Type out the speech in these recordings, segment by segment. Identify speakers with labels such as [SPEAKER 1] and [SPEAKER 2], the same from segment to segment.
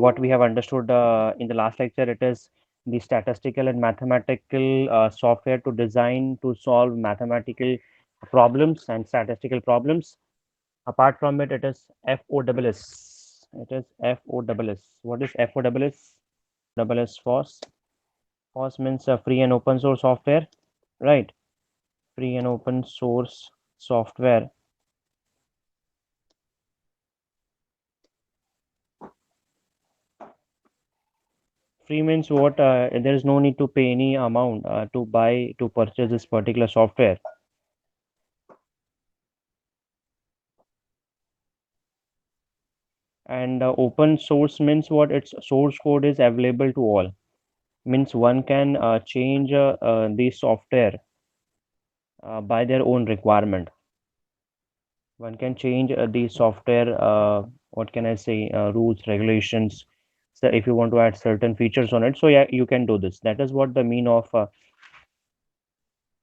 [SPEAKER 1] what we have understood in the last lecture, it is the statistical and mathematical software to design to solve mathematical problems and statistical problems. Apart from it, it is FOSS. It is FOSS. What is FOSS? FOSS. FOSS means free and open source software, right? Free and open source software. Free means what? There is no need to pay any amount to buy to purchase this particular software. And open source means what? Its source code is available to all. Means one can change the software by their own requirement. One can change the software. What can I say? Rules, regulations. So if you want to add certain features on it, so yeah, you can do this. That is what the mean of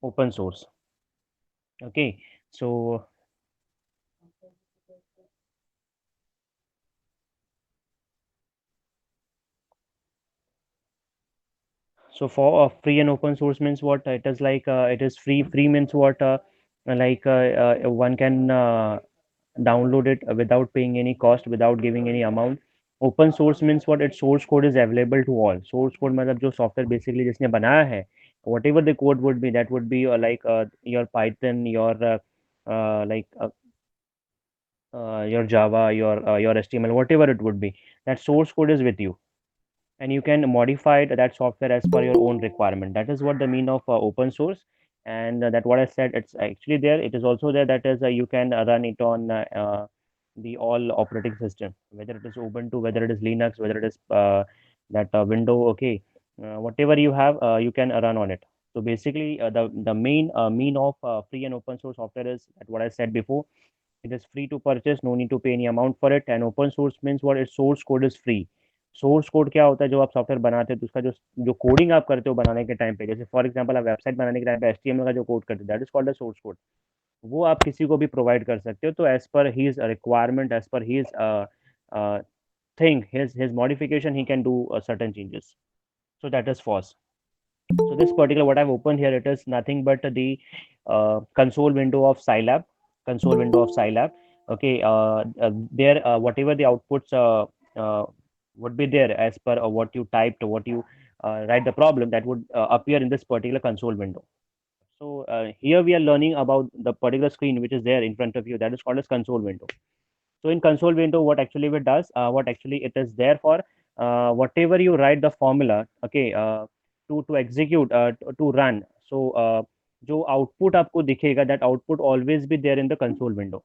[SPEAKER 1] open source. Okay, so for free and open source means what? It is like it is free. Free means what? One can download it without paying any cost, without giving any amount. Open source means what? Its source code is available to all. Source code मतलब जो software basically जिसने बनाया है, whatever the code would be, that would be your Python, your Java, your HTML, whatever it would be. That source code is with you, and you can modify that software as per your own requirement. That is what the mean of open source. And that what I said, it's actually there. It is also there. That is you can run it on the all operating system, whether it is Ubuntu, whether it is Linux, whether it is that window. Okay, whatever you have, you can run on it. So basically the main mean of free and open source software is that what I said before. It is free to purchase, no need to pay any amount for it. And open source means what? Its source code is free. Source code क्या होता है? जो आप software बनाते हो तो उसका जो जो कोडिंग आप करते हो बनाने के टाइम पे, जैसे फॉर एग्जांपल आप वेबसाइट बनाने के टाइम पे एचटीएमएल का जो कोड करते हो, that is called a source code. वो आप किसी को भी प्रोवाइड कर सकते हो, तो as per his requirement, as per his thing, his modification, he can do certain changes. So that is FOSS. So this particular what I've opened here, it is nothing but the console window of Scilab, console window of Scilab. Okay, there whatever the outputs uh, would be there as per what you typed, what you write the problem, that would appear in this particular console window. So here we are learning about the particular screen which is there in front of you. That is called as console window. So in console window, what actually it does, what actually it is there for, whatever you write the formula, okay, to execute, to run. So जो output आपको दिखेगा, that output always be there in the console window.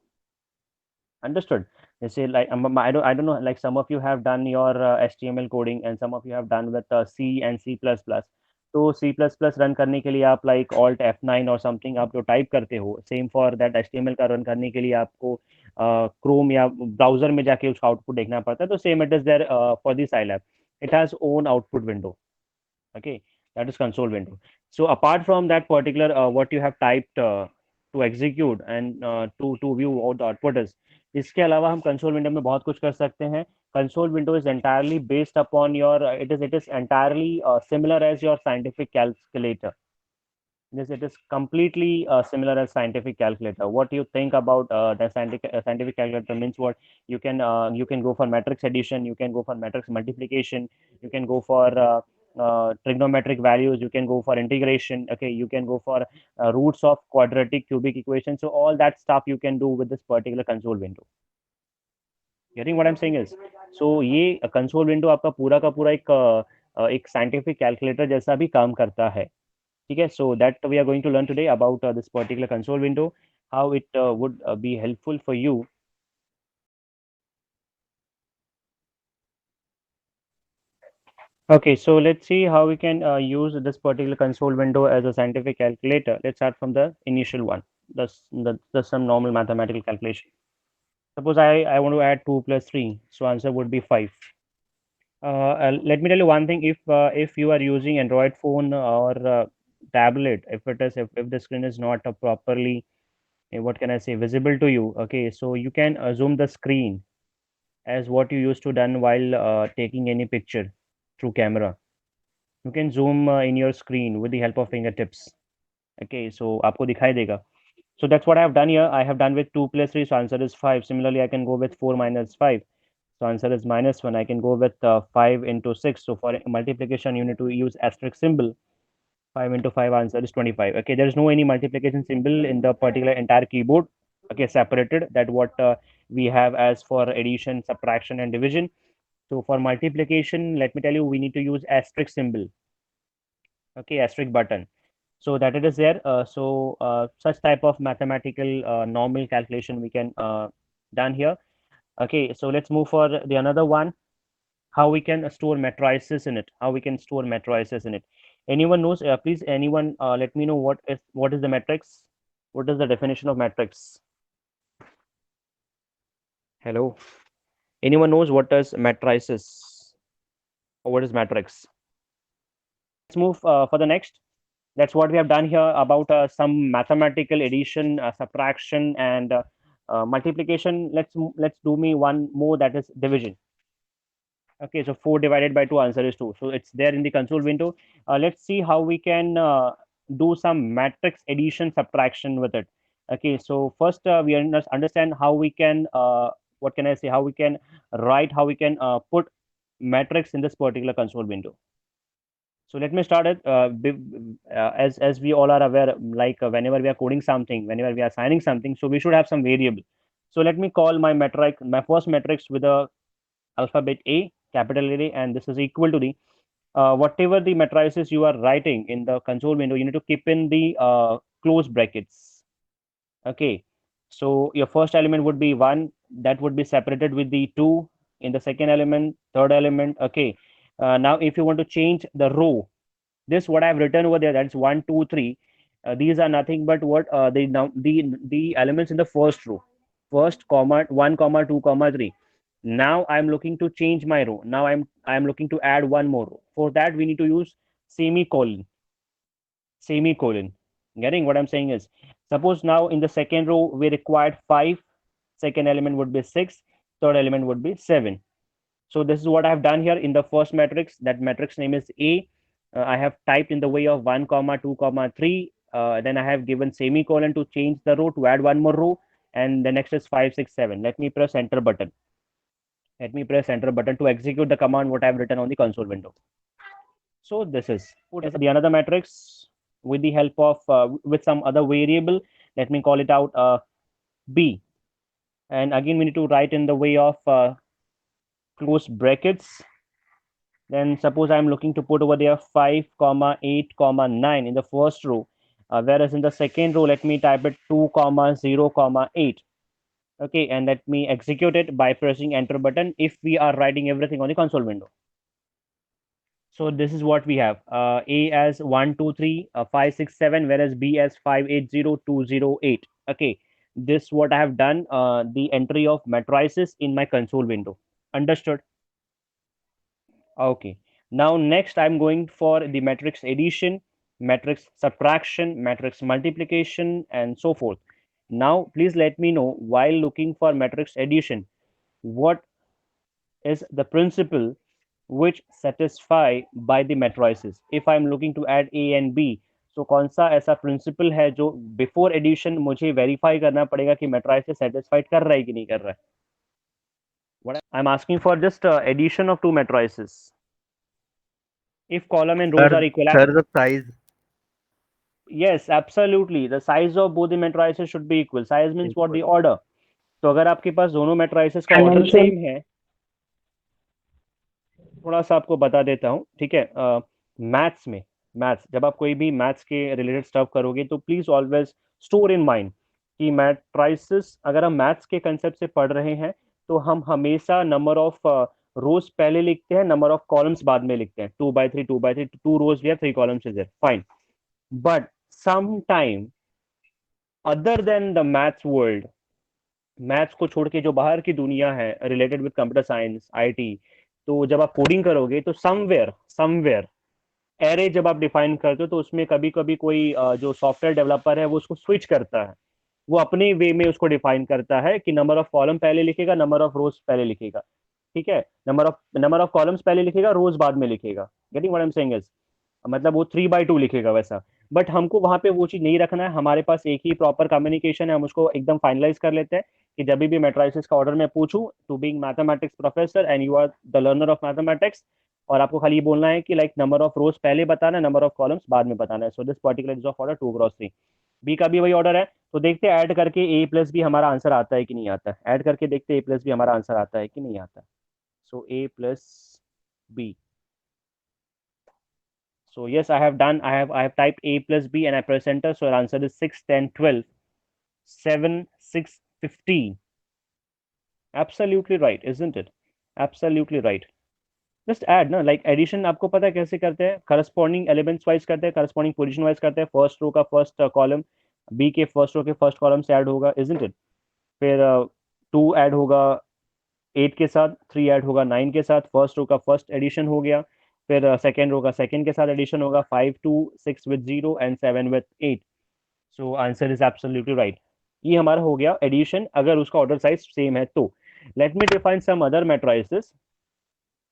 [SPEAKER 1] Understood? They say like I don't know, like some of you have done your HTML coding and some of you have done with C and C++. तो C++ run करने के लिए आप like Alt F9 और something आप जो type करते हो, सेम फॉर दैट HTML का रन करने के लिए आपको क्रोम या ब्राउजर में जाके उसका आउटपुट देखना पड़ता है, तो same it is there for the Scilab. It has own output window. Okay, that is console window. So apart from that particular what you have typed to execute and to view what the output is, इसके अलावा हम console window में बहुत कुछ कर सकते हैं. Console window is entirely based upon your it is entirely similar as your scientific calculator. Yes, it is completely similar as scientific calculator. What do you think about the scientific calculator? Means what? You can go for matrix addition, you can go for matrix multiplication, you can go for trigonometric values, you can go for integration. Okay, you can go for roots of quadratic cubic equation. So all that stuff you can do with this particular console window. Getting what I'm saying is, so ये console window आपका पूरा का पूरा एक scientific calculator जैसा भी काम करता है. Okay, so that we are going to learn today about this particular console window, how it would be helpful for you. Okay, so let's see how we can use this particular console window as a scientific calculator. Let's start from the initial one. That's some normal mathematical calculation. Suppose I want to add 2 plus 3, so answer would be 5. Let me tell you one thing. If you are using Android phone or tablet, if the screen is not properly what can I say, visible to you, okay, so you can zoom the screen. as what you used to done while taking any picture through camera. You can zoom in your screen with the help of fingertips. Okay, so आपको दिखाई देगा. So that's what I have done here. I have done with 2 plus 3, so answer is 5. Similarly, I can go with 4 minus 5. So answer is minus 1. I can go with 5 into 6. So for multiplication, you need to use asterisk symbol. 5 into 5, answer is 25. Okay, there is no any multiplication symbol in the particular entire keyboard. Okay, separated. That what we have as for addition, subtraction, and division. So for multiplication, let me tell you, we need to use asterisk symbol. Okay, asterisk button. So that it is there. Such type of mathematical normal calculation we can done here. Okay, so let's move for the another one. How we can store matrices in it? How we can store matrices in it? Anyone knows? Please, anyone, let me know what is the matrix? What is the definition of matrix? Hello. Anyone knows what is matrices or what is matrix? Let's move for the next. That's what we have done here about some mathematical addition, subtraction, and multiplication. Let's do me one more, that is division. Okay, so 4 divided by 2, answer is 2. So it's there in the console window. Let's see how we can do some matrix addition subtraction with it. Okay, so first we understand how we can, what can I say, how we can write, how we can put matrix in this particular console window. So let me start it. As we all are aware, like whenever we are coding something, whenever we are assigning something, so we should have some variable. So let me call my metric, my first matrix with a alphabet A, capital A, and this is equal to the whatever the matrices you are writing in the console window, you need to keep in the close brackets. Okay, so your first element would be 1, that would be separated with the 2 in the second element, third element. Okay, now if you want to change the row, this what I've written over there, that's 1 2 3. These are nothing but what the elements in the first row, first comma 1 comma 2 comma 3. Now I'm looking to change my row. Now I'm looking to add one more row. For that we need to use semicolon. Semicolon. Getting what I'm saying is, suppose now in the second row we required 5, second element would be 6, third element would be 7. So this is what I've done here in the first matrix. That matrix name is A. I have typed in the way of 1 comma 2 comma 3. Then I have given semicolon to change the row, to add one more row, and the next is 5 6 7. Let me press enter button. Let me press enter button to execute the command what I've written on the console window. So this is the another matrix with the help of with some other variable. Let me call it out B. And again we need to write in the way of close brackets. Then suppose I'm looking to put over there 5 comma 8 comma 9 in the first row, whereas in the second row let me type it 2 comma 0 comma 8. Okay, and let me execute it by pressing enter button if we are writing everything on the console window. So this is what we have, A as 1 2 3 5 6 7, whereas B as 5 8 0 2 0 8. Okay, this what I have done, the entry of matrices in my console window. Understood? Okay. Now next I'm going for the matrix addition, matrix subtraction, matrix multiplication, and so forth. Now please let me know, while looking for matrix addition, what is the principle which satisfy by the matrices. If I'm looking to add A and B, so कौन सा ऐसा principal है जो before addition मुझे verify करना पड़ेगा कि matrices satisfied कर रहा है कि नहीं कर रहा है. What I'm asking for just addition of two matrices. If column and rows are equal,
[SPEAKER 2] Sir, the size
[SPEAKER 1] yes, absolutely. The size of both the matrices should be equal. Size means what? The
[SPEAKER 2] equal.
[SPEAKER 1] order. तो अगर आपके पास दोनों matrices का order
[SPEAKER 3] Dimension.
[SPEAKER 1] same है, थोड़ा सा आपको बता देता हूँ, ठीक है. मैथ्स में, मैथ्स जब आप कोई भी मैथ्स के रिलेटेड स्टफ करोगे तो please always store in mind कि मैट्राइसिस अगर हम मैथ्स के कंसेप्ट से पढ़ रहे हैं तो हम हमेशा नंबर ऑफ रोज पहले लिखते हैं, नंबर ऑफ कॉलम्स बाद में लिखते हैं. 2 by 3 2 by 3, 2 rows we have 3 columns is there, fine. But sometime other than the maths world, maths को छोड़ के जो बाहर की दुनिया है related with computer science IT, तो जब आप कोडिंग करोगे तो समवेयर समवेयर एरे जब आप डिफाइन करते हो तो उसमें कभी कभी कोई जो सॉफ्टवेयर डेवलपर है वो उसको स्विच करता है. वो अपने वे में उसको डिफाइन करता है कि नंबर ऑफ कॉलम पहले लिखेगा, नंबर ऑफ रोज पहले लिखेगा। ठीक है, नंबर ऑफ कॉलम्स पहले लिखेगा, रोज बाद में लिखेगा। Getting what I am saying is, मतलब वो 3/2 लिखेगा वैसा। बट हमको वहां पे वो चीज नहीं रखना है, हमारे पास एक ही प्रॉपर कम्युनिकेशन है, हम उसको एकदम फाइनलाइज कर लेते हैं कि जब भी मैट्रिसेस का ऑर्डर मैं पूछूं, to being mathematics professor and you are the learner of mathematics, और आपको खाली ये बोलना है कि लाइक नंबर ऑफ रोज पहले बताना है, नंबर ऑफ कॉलम्स बाद में बताना है। So this particular is of order 2 × 3। B का भी वही ऑर्डर है। तो देखते हैं ऐड करके ए प्लस बी हमारा आंसर आता है कि नहीं आता है। ऐड करके देखते हैं ए प्लस बी हमारा आंसर आता है कि नहीं आता। So A plus B. So yes, I have done. I have typed a plus b and I press enter. So our answer is 6, 10, 12, 7, 6, 15. Absolutely right, isn't it? Absolutely right. Just add ना, like addition आपको पता है कैसे करते हैं? Corresponding elements wise करते हैं, corresponding position wise करते हैं। फर्स्ट रो का फर्स्ट कॉलम बी के फर्स्ट रो के फर्स्ट कॉलम से ऐड होगा, isn't it? फिर 2 ऐड होगा 8 के साथ, 3 ऐड होगा 9 के साथ, फर्स्ट रो का फर्स्ट एडिशन हो गया। फिर सेकेंड रो का सेकेंड के साथ एडिशन होगा, 5 2 6 with 0 and 7 with 8। So answer is absolutely right. ये हमारा हो गया एडिशन, अगर उसका ऑर्डर साइज सेम है तो। Let me define some other matrices,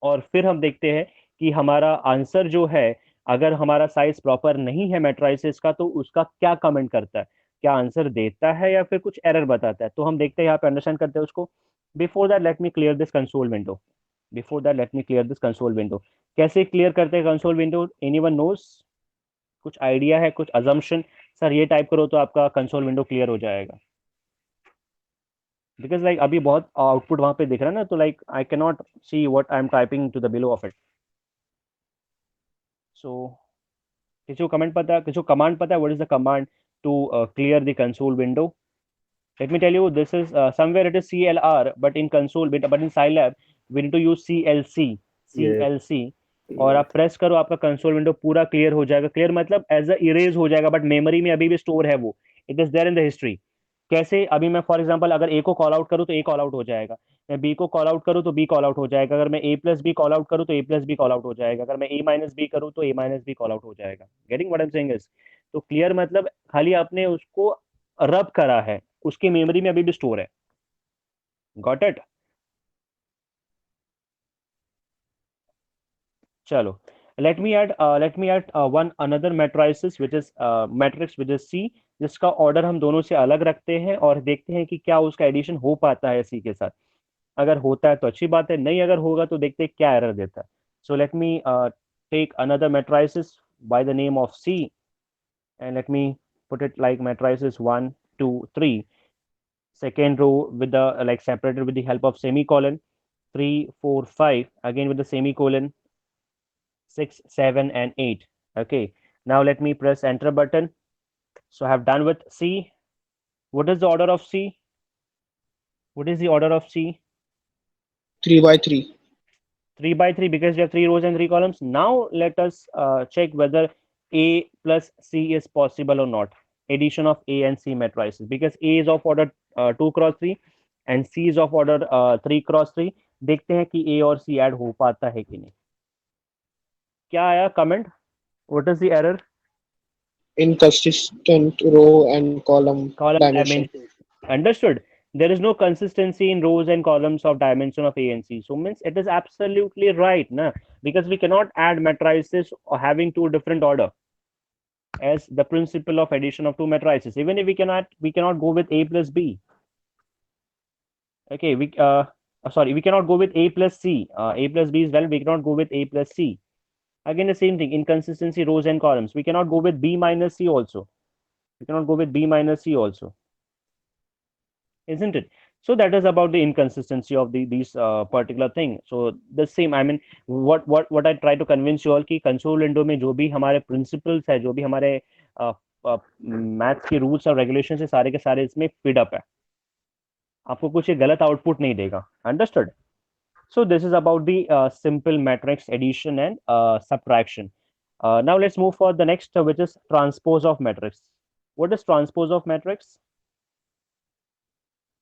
[SPEAKER 1] और फिर हम देखते हैं कि हमारा आंसर जो है, अगर हमारा साइज प्रॉपर नहीं है मैट्रिसेस का, तो उसका क्या कमेंट करता है, क्या आंसर देता है या फिर कुछ एरर बताता है। तो हम देखते हैं यहाँ पे, अंडरस्टैंड करते हैं उसको। Before that let me clear this console window. Before that let me clear this console window. कैसे क्लियर करते हैं कंसोल विंडो? Anyone nose? कुछ आइडिया है, कुछ अजम्पशन? सर ये टाइप करो तो आपका कंसोल विंडो क्लियर हो जाएगा। बिकॉज लाइक अभी बहुत आउटपुट वहां पे दिख रहा है ना, तो like I can not see what I am typing to the below of it. So किसी को कमेंट पता है, किसी को कमांड पता है, what is the command to clear the console window? Let me tell you, this is somewhere it is CLR, but in console, but in Scilab, we need to use CLC,
[SPEAKER 2] Yes.
[SPEAKER 1] CLC। और
[SPEAKER 2] Yes.
[SPEAKER 1] आप press करो, आपका console window पूरा clear हो जाएगा। Clear मतलब as a erase हो जाएगा, बट मेमोरी में अभी भी स्टोर है वो, it is there in the history. कैसे? अभी मैं फॉर एग्जांपल अगर ए को कॉल आउट करूँ तो ए कॉल आउट हो जाएगा, मैं बी को कॉल आउट करूँ तो बी कॉल आउट हो जाएगा, अगर मैं ए प्लस बी कॉल आउट करूँ तो ए प्लस बी कॉल आउट हो जाएगा, अगर मैं ए माइनस बी करूँ तो ए माइनस बी कॉल आउट हो जाएगा। Getting what I am saying is, तो क्लियर मतलब खाली आपने उसको रब करा है, उसकी मेमोरी में अभी भी स्टोर है। Got it? चलो, let me add one another matrices which is matrix which is C, जिसका ऑर्डर हम दोनों से अलग रखते हैं और देखते हैं कि क्या उसका एडिशन हो पाता है सी के साथ। अगर होता है तो अच्छी बात है, नहीं अगर होगा तो देखते हैं क्या एरर देता है। So let me take another matrices by the name of C, and let me put it like matrices 1 2 3, second row with the like separated with the help of semicolon, 3 4 5 again with the semicolon, 6 7 and 8. Okay, now let me press enter button. So I have done with C. What is the order of C? What is the order of C?
[SPEAKER 2] 3 by 3.
[SPEAKER 1] 3/3, because you have 3 rows and 3 columns. Now let us check whether A plus C is possible or not. Addition of A and C matrices, because A is of order 2 × 3 and C is of order 3 × 3। देखते हैं कि A और C add हो पाता है कि नहीं। क्या आया comment? What is the error?
[SPEAKER 2] Inconsistent row and column
[SPEAKER 1] Column
[SPEAKER 2] dimension.
[SPEAKER 1] dimensions. Understood. There is no consistency in rows and columns of dimension of A and C. So means it is absolutely right, na? Because we cannot add matrices or having two different order as the principle of addition of two matrices. Even if we cannot go with A plus B. Okay, sorry, we cannot go with A plus C. A plus B is valid. We cannot go with A plus C. Again, the same thing. Inconsistency rows and columns. We cannot go with B minus C also. We cannot go with B minus C also, isn't it? So that is about the inconsistency of these particular thing. So the same, I mean, what I try to convince you all कि console window में जो भी हमारे principles है, जो भी हमारे maths के रूल्स और रेगुलेशन है, सारे के सारे इसमें फिड अप है। आपको कुछ गलत आउटपुट नहीं देगा। Understood? So this is about the simple matrix addition and subtraction. Now let's move for the next, which is transpose of matrix. What is transpose of matrix?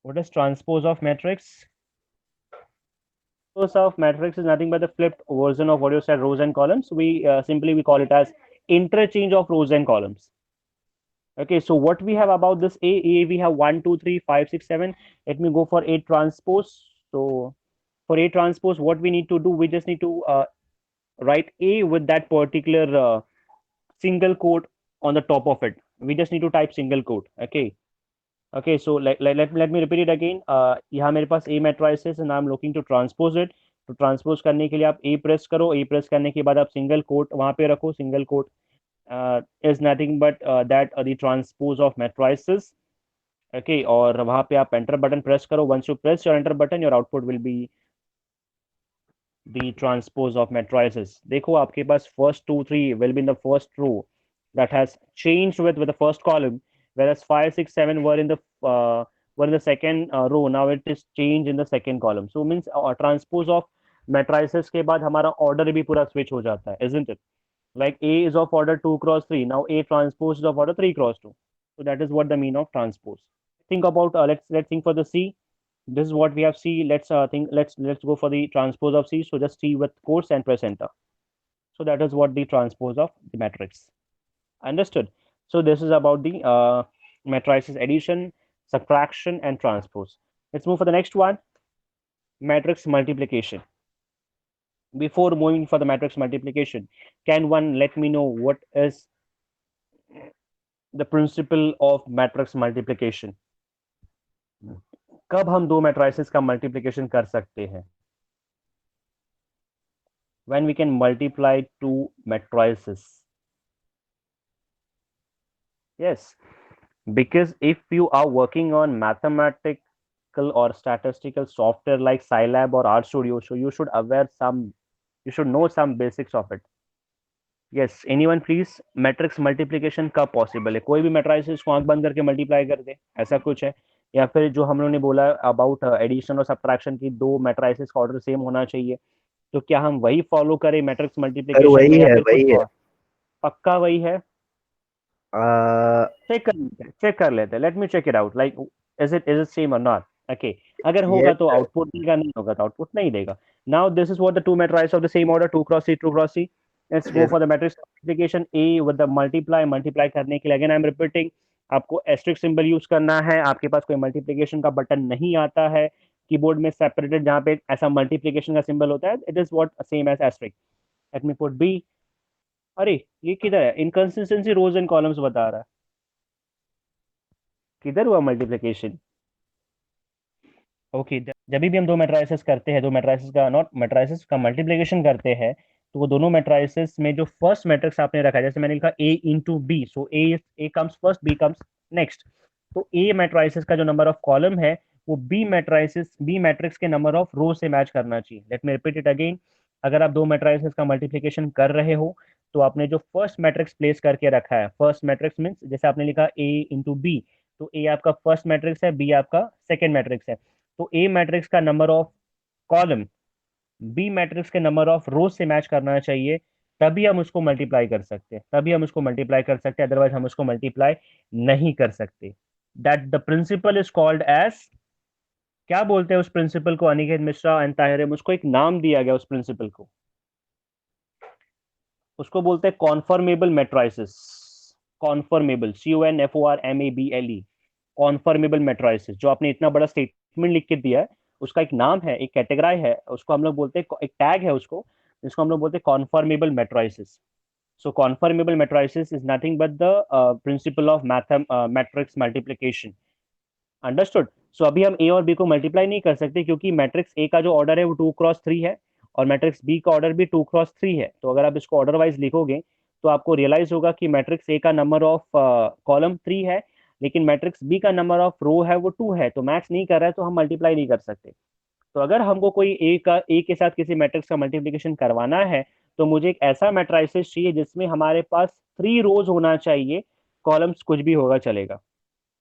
[SPEAKER 1] What is transpose of matrix? Transpose of matrix is nothing but the flipped version of what you said, rows and columns. We simply we call it as interchange of rows and columns. Okay, so what we have about this A we have 1, 2, 3, 5, 6, 7. Let me go for A transpose. So for A transpose, what we need to do, we just need to write A with that particular single quote on the top of it. We just need to type single quote. Okay. Okay, so let me repeat it again. यहाँ मेरे पास A matrices and I'm looking to transpose it. तो transpose करने के लिए आप A press करो, A press करने के बाद आप सिंगल कोट वहां पे रखो, single quote is nothing but that the transpose of matrices. Okay, और वहां पे आप एंटर बटन प्रेस करो. Once you press your enter button, your output will be the transpose of matrices. देखो आपके पास first two three will be in the first row that has changed with the first column, whereas 5 6 7 were in the second row. Now it is changed in the second column. So means transpose of matrices के बाद हमारा order भी पूरा switch हो जाता है, isn't it? Like A is of order 2 cross 3. Now A transpose is of order 3 cross 2. So that is what the mean of transpose. Think about let's think for the C. This is what we have C. Let's go for the transpose of C. So just C with quotes and press enter. So that is what the transpose of the matrix. Understood? So this is about the matrices addition, subtraction, and transpose. Let's move for the next one, matrix multiplication. Before moving for the matrix multiplication, can one let me know what is the principle of matrix multiplication? कब हम दो matrices का multiplication कर सकते हैं? When we can multiply two matrices. Yes, because if you are working on mathematical or statistical software like Scilab or RStudio, so you should know some basics of it. Yes, anyone please, matrix multiplication कब possible है? कोई भी matrices को आंख बंद करके multiply कर दे, ऐसा कुछ है? या फिर जो हम लोगों ने बोला अबाउट एडिशन और सब्ट्रैक्शन की दो मैट्रिसेस का ऑर्डर सेम होना चाहिए, तो क्या हम वही फॉलो करें मैट्रिक्स
[SPEAKER 3] सर
[SPEAKER 1] मल्टीप्लिकेशन में
[SPEAKER 3] वही
[SPEAKER 1] या
[SPEAKER 3] है
[SPEAKER 1] फिर कुछ
[SPEAKER 3] वही है।
[SPEAKER 1] और? पक्का वही है?
[SPEAKER 3] आ,
[SPEAKER 1] चेक कर लेते हैं, let me check it out, like is it same और नॉट? ओके, अगर होगा
[SPEAKER 3] यस
[SPEAKER 1] तो
[SPEAKER 3] सर।
[SPEAKER 1] आउटपुट देगा, नहीं होगा तो आउटपुट नहीं देगा. Now this is what the two matrices of the same order 2 cross 3 2 cross 3. Let's go
[SPEAKER 3] yes
[SPEAKER 1] for the matrix multiplication A with the multiply करने के लिए अगेन आई एम रिपीटिंग, आपको एस्टेरिस्क सिंबल यूज करना है. आपके पास कोई multiplication का button नहीं आता है कीबोर्ड में सेपरेटेड जहां पे ऐसा मल्टीप्लिकेशन का सिंबल होता है, it is what same as asterisk. Let me put B. अरे ये किधर है? इनकंसिस्टेंसी रोज एंड कॉलम्स बता रहा है, किधर हुआ मल्टीप्लिकेशन? ओके, जब भी हम दो मैट्राइसेस करते हैं, दो मैट्राइसेस का नॉट मैट्राइसेस का मल्टीप्लिकेशन करते हैं, तो वो दोनों मैट्राइसेस में जो फर्स्ट मैट्रिक्स आपने रखा है, जैसे मैंने लिखा A into B, so A comes first, B comes next. तो ए मैट्राइसेस का जो नंबर ऑफ कॉलम है वो बी मैट्रिक्स के नंबर ऑफ रो से मैच करना चाहिए. Let me repeat it again. अगर आप दो मैट्राइसेस का मल्टीप्लिकेशन कर रहे हो, तो आपने जो फर्स्ट मैट्रिक्स प्लेस करके रखा है, फर्स्ट मैट्रिक्स मीन्स जैसे आपने लिखा A इंटू बी, तो ए आपका फर्स्ट मैट्रिक्स है, बी आपका सेकेंड मैट्रिक्स है. तो ए मैट्रिक्स का number of column B matrix के नंबर ऑफ रोज से मैच करना चाहिए, तभी हम उसको मल्टीप्लाई कर सकते हैं, अदरवाइज हम उसको मल्टीप्लाई नहीं कर सकते. That the principle is called as, क्या बोलते हैं उस प्रिंसिपल को अनिकेत मिश्रा एंड ताहिर, उसको एक नाम दिया गया उस प्रिंसिपल को, उसको बोलते हैं conformable matrices. Conformable, CONFORMABLE, conformable matrices. जो आपने इतना बड़ा स्टेटमेंट लिख के दिया है, उसका एक नाम है, एक कैटेगराई है, उसको हम लोग बोलते हैं, एक टैग है उसको, जिसको हम लोग बोलते हैं conformable matrices. So conformable matrices is nothing but the principle of matrix multiplication. Understood? So अभी हम A और B को मल्टीप्लाई नहीं कर सकते क्योंकि मैट्रिक्स A का जो ऑर्डर है वो 2 क्रॉस 3 है और मैट्रिक्स B का ऑर्डर भी 2 क्रॉस 3 है. तो अगर आप इसको ऑर्डर वाइज लिखोगे तो आपको रियलाइज होगा कि मैट्रिक्स A का नंबर ऑफ कॉलम 3 है, लेकिन मैट्रिक्स B का नंबर ऑफ रो है वो 2 है, तो मैच नहीं कर रहा है, तो हम मल्टीप्लाई नहीं कर सकते. तो अगर हमको कोई ए के साथ किसी मैट्रिक्स का मल्टीप्लिकेशन करवाना है, तो मुझे एक ऐसा मैट्राइसिस चाहिए जिसमें हमारे पास 3 रोज होना चाहिए, कॉलम्स कुछ भी होगा चलेगा.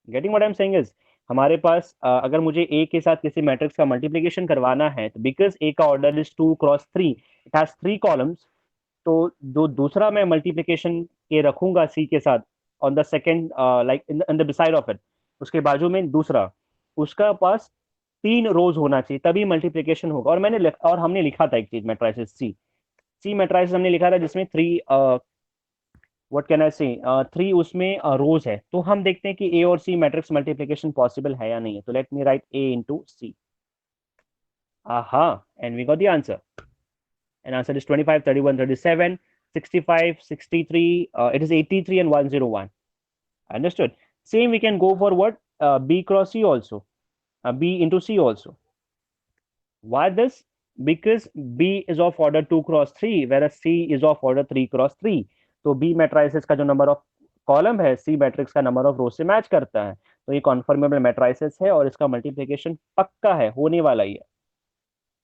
[SPEAKER 1] Getting what I am saying is, हमारे पास अगर मुझे ए के साथ किसी मैट्रिक्स का मल्टीप्लिकेशन करवाना है, तो बिकॉज ए का order is 2 cross 3, it has 3 columns, तो जो दूसरा मैं मल्टीप्लिकेशन के रखूंगा सी के साथ on the second, like in the beside of it, उसके बाजू में दूसरा, उसका पास 3 रोज होना चाहिए, तभी मल्टीप्लिकेशन होगा. और हमने लिखा था एक चीज मैट्राइसिस सी मैट्राइसिस हमने लिखा था जिसमें 3 व्हाट कैन आई से, 3 उसमें रोज है, तो हम देखते हैं कि ए और सी मैट्रिक्स मल्टीप्लिकेशन पॉसिबल है या नहीं है। तो let me write A into C. हाँ, and we got the answer, and answer is 25, 31, 37, 65, 63. It is 83 and 101. Understood? Same we can go for what? B cross C also. B into C also. Why this? Because B is of order 2 cross 3, whereas C is of order 3 cross 3. तो B matrices का जो number of column है, C matrix का number of रो से match करता है। तो ये कॉन्फर्मेबल मैट्राइसिस है और इसका मल्टीप्लिकेशन पक्का है, होने वाला ही है।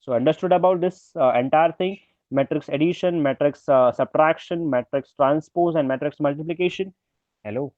[SPEAKER 1] So understood about this entire thing: matrix addition, matrix subtraction, matrix transpose, and matrix multiplication. Hello.